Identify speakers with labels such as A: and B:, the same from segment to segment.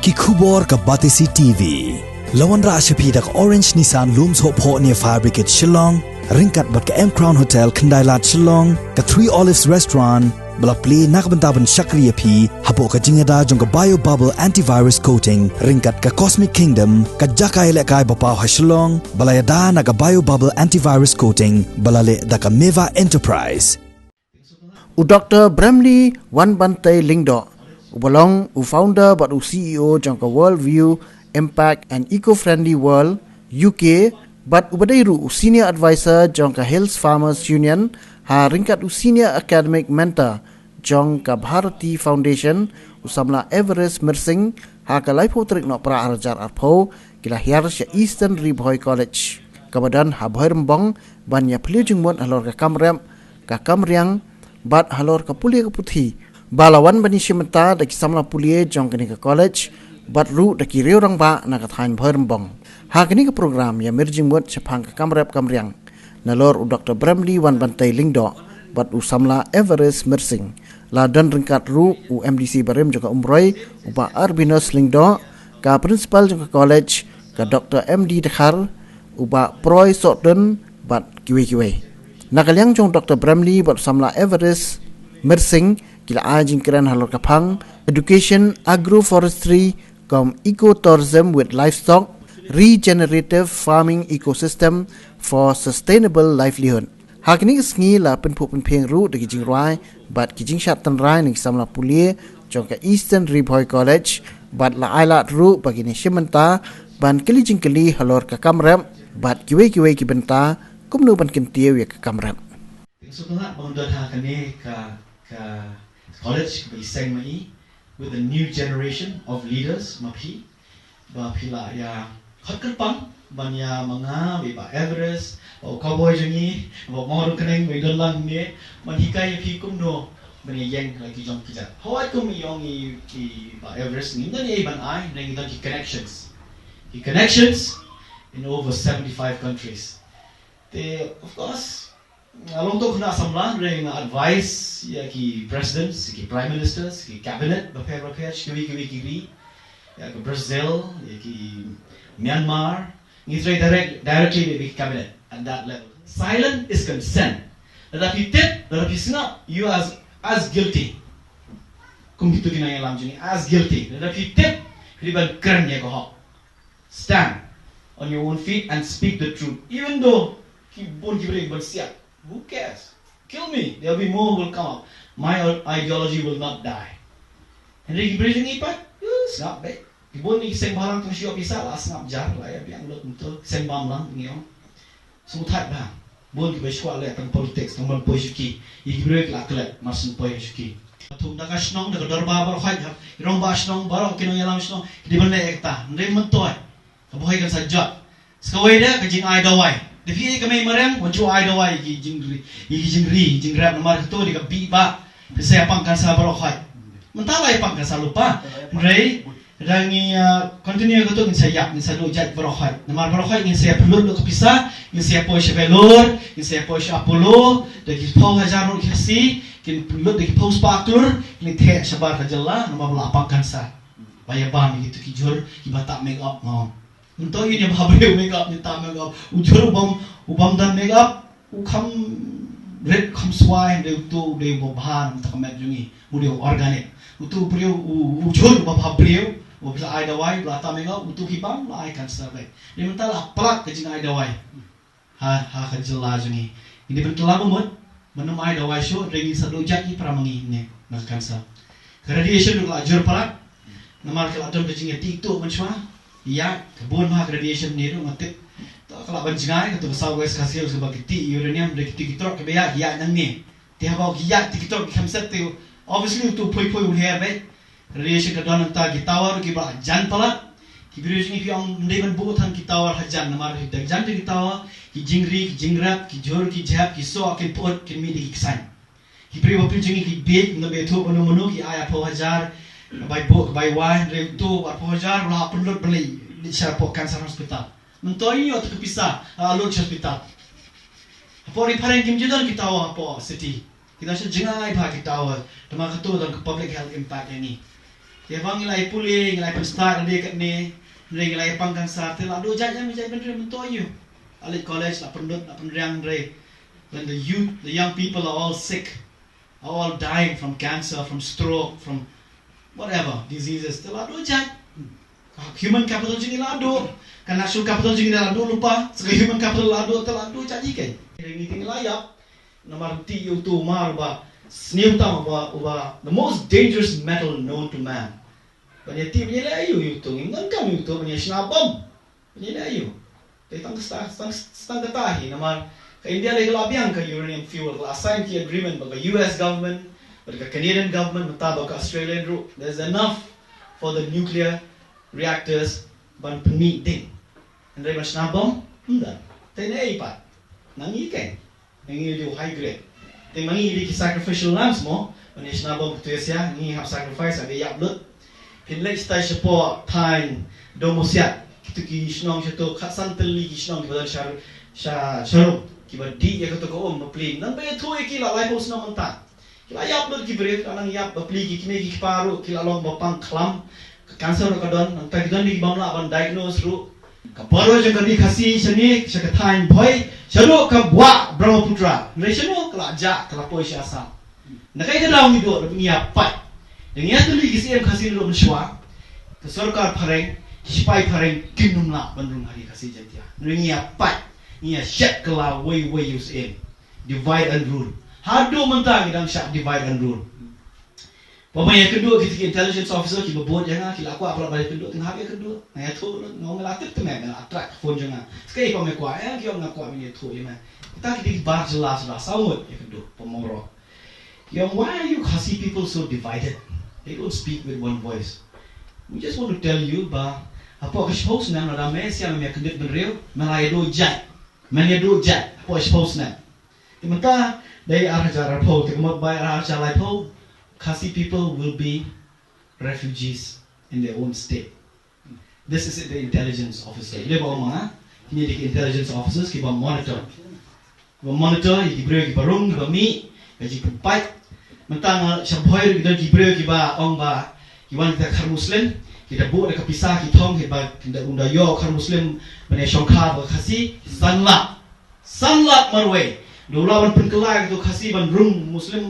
A: ki khubor ka Batisi TV. Lawan ra ashapi dak Orange Nissan Looms Hope Ho near Fire Brigade Shillong, ringkat bat ka M Crown Hotel Kendailat Shillong, ka Three Olives Restaurant, bala play nakbentaban Shakriya P, hapo ka jingada jong ka Bio Bubble Antivirus Coating, ringkat ka Cosmic Kingdom, ka Jakai Lekai Bapaw ha Shillong, bala yada na ka Bio Bubble Antivirus Coating, bala le da ka Meva Enterprise.
B: U Dr. Bremely Wan Bantai Lingdo, u belong u founder but u CEO jong ka World View Impact and Eco-Friendly World UK, but u badairu u senior advisor jong ka Hills Farmers Union, ha ringkat u senior academic mentor jong ka Bharati Foundation, u Samla Everest Mersing, ha ka laipo trik no pra arajar arpo kila hiar sya Eastern Bhoi College. Kabadan ha Bhoi rembong ban ya Pule jengmon Halor ka Kamriang bat Halor ka Pule ka Puthi. Balawan bani shimenta daki Samla Pule jong kini ka college, bat ru daki reu rang ba na ka thain Bhoi rembong. Ha kini ka program ya mirjengmon sepang ka Kamriang. Nalor u Dr. Bremely Wan Bantai Lingdo, bat u Samla Everest Mersing. La dan ringkat ru u MDC Barim jong ka Umroy, u ba Arbinos Lingdo, ka principal jong ka college, ka Dr. MD Dekhar, u ba Proy Sotden, bat kiwe. Nakaliang jong Dr. Bremely bat Samla Everest Mersing, kila ajing keren Halor kapang, education, agroforestry, ecotourism with livestock, regenerative farming ecosystem for sustainable livelihood. Hakini sngi la penpeng ru de kijing rai, bat kijing shat tan rai ni Samla Pule jong ka Eastern Bhoi College, bat la ailat ru bagi ni shimenta ban keli Halor ka Kamrem, bat kiwe ki benta kumnu ban kintieu ya ka Kamrem.
C: Sebenarnya bangdon hakani ka college ka iseng mai with a new generation of leaders mapi ba pila ya khatkalpang ban ya mga ba Everest o cowboy jengi ba mor kaneng we dolang ni man hikai phi kumno ban yang lagi jong kita hawat kum yong i ba Everest ni ni ban ai nang ki connections in over 75 countries. They of course along to na Samla ring advice ya ki presidents, ki prime ministers, ki cabinet prepare ki ya ki Brazil, ya ki Myanmar, ni directly with cabinet at that level. Silent is consent. That if you tip, that if you snap, you as guilty. Kung itu kinaya lam jini as guilty. That if you tip, riban keren ya ko. Stand on your own feet and speak the truth, even though ki bon ki bersiap. Who cares? Kill me. There will be more will come up. My ideology will not die. Henry Gibril ni pat, snap back. Ibon ni sembang tu siapa bisa lah snap jar lah ya biang lot untuk sembang lang ni oh. Semutat bah. Bon ki besok lah tentang politik, tentang politik. Gibril kelak masuk politik. Tu nak asnong, nak darbar baru haj. Irong ba asnong baru kino yalam asnong. Di mana ekta? Ndai mentoy. Bhoi kan saja. Sekawai dia kajing ai dawai. Defi kami merem, wajib ai dawai jing grab nomor itu di kapi ba. Saya pangkan sa baru haj. Mentalai pangkan sa lupa. Rei rangi continue ko to saya do jat baru haj. Nomor baru haj saya perlu kapisa, saya poi Halor, saya poi Apollo, deki pau hajar ro kasi, kin perlu deki pau spaklur, ni the sabar kajalla nomor la pangkan sa. Baya ba mi gitu kijur, ibata make up ngom. Untuk ini bahagia make up ni tak make up, ujur ubam dan make up, ukam red kam swai de tu de bobahan tak met jungi, mudio organik. Utu priu ujur bahagia, bisa ai dawai belata make up, utu hibam la ai kan sabai. Ni mentala pelak kejing ai dawai. Ha kejela jungi. Ini bertelaga mut, menum ai dawai show rengi sadu jaki pramangi ni nak kansa. Radiation dulu ajur pelak. Namar kalau ada kejing etik tu macam ya, kebun mah radiation ni tu mati. Kalau banjingai katu besar wes kasil sebagai ti uranium dari tikitor kebaya ya nang ni. Tiap bau ya tikitor khamsat tu obviously tu poi ulher baik. Radiation kedua nanta gitawar kiba jan pala. Kibiru ni piang ndeban buatan kitawar hajan namar hidak jan kitawar ki jingri ki jingrap ki jor ki jap ki so ki pot ki mi di kisan. Kibiru wapi jingi ki bed ngabe tu monu ki aya po hajar. By wine, tu berpojar, lah perlu beli di syarapok kanser hospital. Mentoi atau kepisah, alur hospital. Apa riparan kim judan kita awak apa city. Kita sudah jengai bah kita awak. Tema ketua dan public health impact ini. Dia bang ilai Pule, ilai penstar dia kat ni, ilai pangkang sar. Telah do jaj yang menjadi bener mentoyu. Alit college la pendut la pendriang dre. When the youth, the young people are all sick, are all dying from cancer, from stroke, from whatever diseases. Telah do jaj. Human capital jingi la do. Kan national capital jingi la do lupa. Sebagai human capital la do telah do jaj ikan. Ini tinggal layak. Nomor 3 itu mar ba. Sniutam uba the most dangerous metal known to man. Panyati punya layu itu, ingangkam itu punya snabam. Punya layu. Tentang stang katahi nama ke India lagi labiang ke uranium fuel. Assign ki agreement bagi US government, bagi Canadian government, mentabak Australian route. There's enough for the nuclear reactors ban permit ding. Andai mas snabam, enggak. Tenai ipat. Nangi kan? Nangi dia high grade. Temangi di sacrificial lambs mo, punya snabam betul ya, ni have sacrifice ada yap lut. Pinlek stay support time domosiat. Kita ki snong satu khasan teli ki snong ki badal sharum ki badi ya kata ko mapli. Nang be thoi ki la lai pos na manta. Ki la yap lut ki bref anang yap mapli ki me ki paru ki la long bapang khlam. Cancer ka don nang ta ki don ni bamla ban diagnose ru. Ka paro je ka di khasi shani shaka time Bhoi shalo ka bwa Brahmaputra nresano kala ja kala poi shasa nakai ka daw ni do niya pat niya tuli kisi em khasi ro mshwa to sarkar phareng kispai phareng kinumla bandung hari khasi jantia niya pat niya shat kala way use in divide and rule hado mentang idang shat divide and rule pemaya kedua kita intelligence officer kita buat jangan kita aku apa balik kedua tengah habis kedua naya tu ngomong latih tu memang attract phone jangan sekali pemaya kuat kita nak kuat ini tu ya kita bar jelas lah sawut ya kedua pemorok yang why are you Khasi people so divided they don't speak with one voice we just want to tell you bah apa expose na ramai siapa yang kedip berreal melaya do jat apa expose na dimana dari arah jalan pau kemudian bayar arah jalan pau Khasi people will be refugees in their own state. This is the intelligence officer. Dia bawa mana? Ini di intelligence officers kita monitor. Kita monitor, kita beri kita barung, kita mi, kita kumpai. Mentang Bhoi kita beri kita orang ba, kita kita khar Muslim, kita buat kita pisah kita thong kita unda yo khar Muslim mana Shongkha ba Khasi Samla marway. Dolawan penkelai itu Khasi ban room Muslim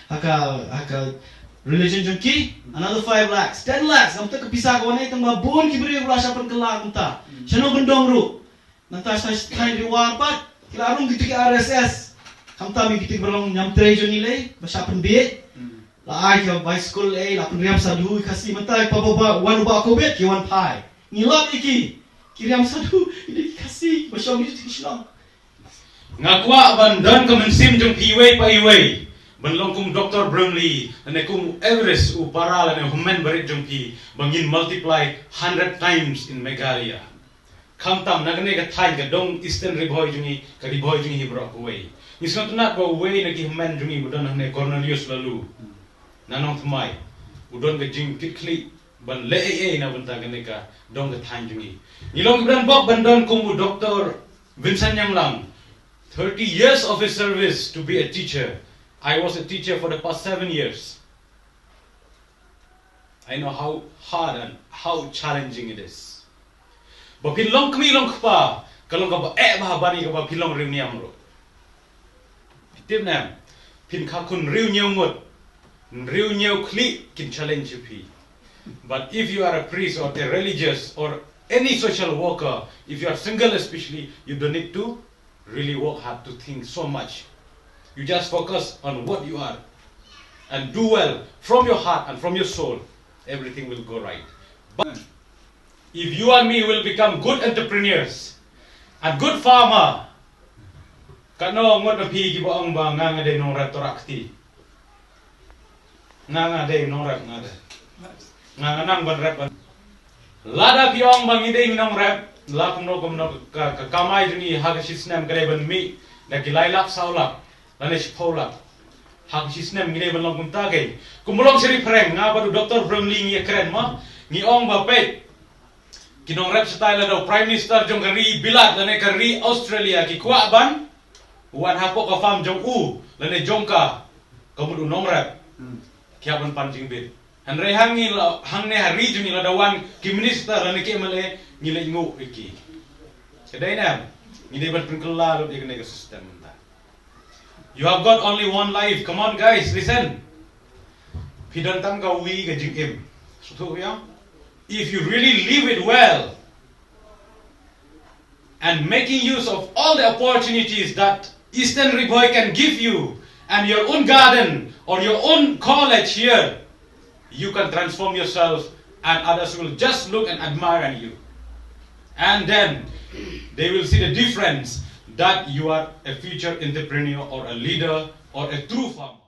C: haka religion jengki another 5 lakhs 10 lakhs am tak kepisah ko ni tang mabun ki beri rasa penkelai unta sano gendong ru nanta sai reward pat kilarung gitu ki RSS kamta mi gitu berong nyam trejo nilai basa penbe la ai ka high school la penriam sadu Khasi mata papa wan ba ko bet ki wan pai ngilap iki kiriam sadu ini Khasi basong itu kislang
D: ngakwa bandan kemensim jong iway pa iway banlong kum Dr. Bremely ane kum Everest uparal ane human berit jong ki bangin multiply 100 times in Meghalaya kamtam nagne ka thai ka dong eastern ribhoi jungi ka ribhoi jungi hibro way isn't not go way na ki human jungi budon ane Cornelius lalu nanong thmai udon ka jing kitli ban le na banta gane ka dong ka thai jungi nilong ibran bok bandan kum Dr. Vincent Yamlang 30 years of his service to be a teacher. I was a teacher for the past 7 years. I know how hard and how challenging it is. But pilong kami long pa, kalong ka ba bani ka ba pilong riu niam ro. Pitim nam, pin ka kun riu nyau kli kin challenge pi. But if you are a priest or a religious or any social worker, if you are single especially, you don't need to really work hard to think so much. You just focus on what you are and do well from your heart and from your soul. Everything will go right. But if you and me will become good entrepreneurs and good farmer, kano ngot na pi gibo ang ba nga de nong rap torakti. Nga de nong rap nga de. Nga nang ban rap. Lada ki ang bang ideng nong rap. Lakum no kamai juni hagashisnam greban mi na gilailak saulak lanesh paulak hagashisnam greban long kumtage kumulong seri preng nga baru Dr. Bremely ngi keren ma ngi ong ba pe kinong rep style do prime minister jong kari bilat lane kari Australia ki kwa ban wan hapo ka fam jong lane jongka kamudu nong rep kiaban panjing bit Han re hang ne hari ju ni la dawan ki minister la ne ke male ni le ngo iki. Kedai na ni de ban pengkela lo de ke system ta. You have got only one life. Come on guys, listen. Pidan tam ka wi ke jing em. So ya. If you really live it well and making use of all the opportunities that Eastern Bhoi can give you and your own garden or your own college here, you can transform yourself and others will just look and admire you. And then they will see the difference that you are a future entrepreneur or a leader or a true farmer.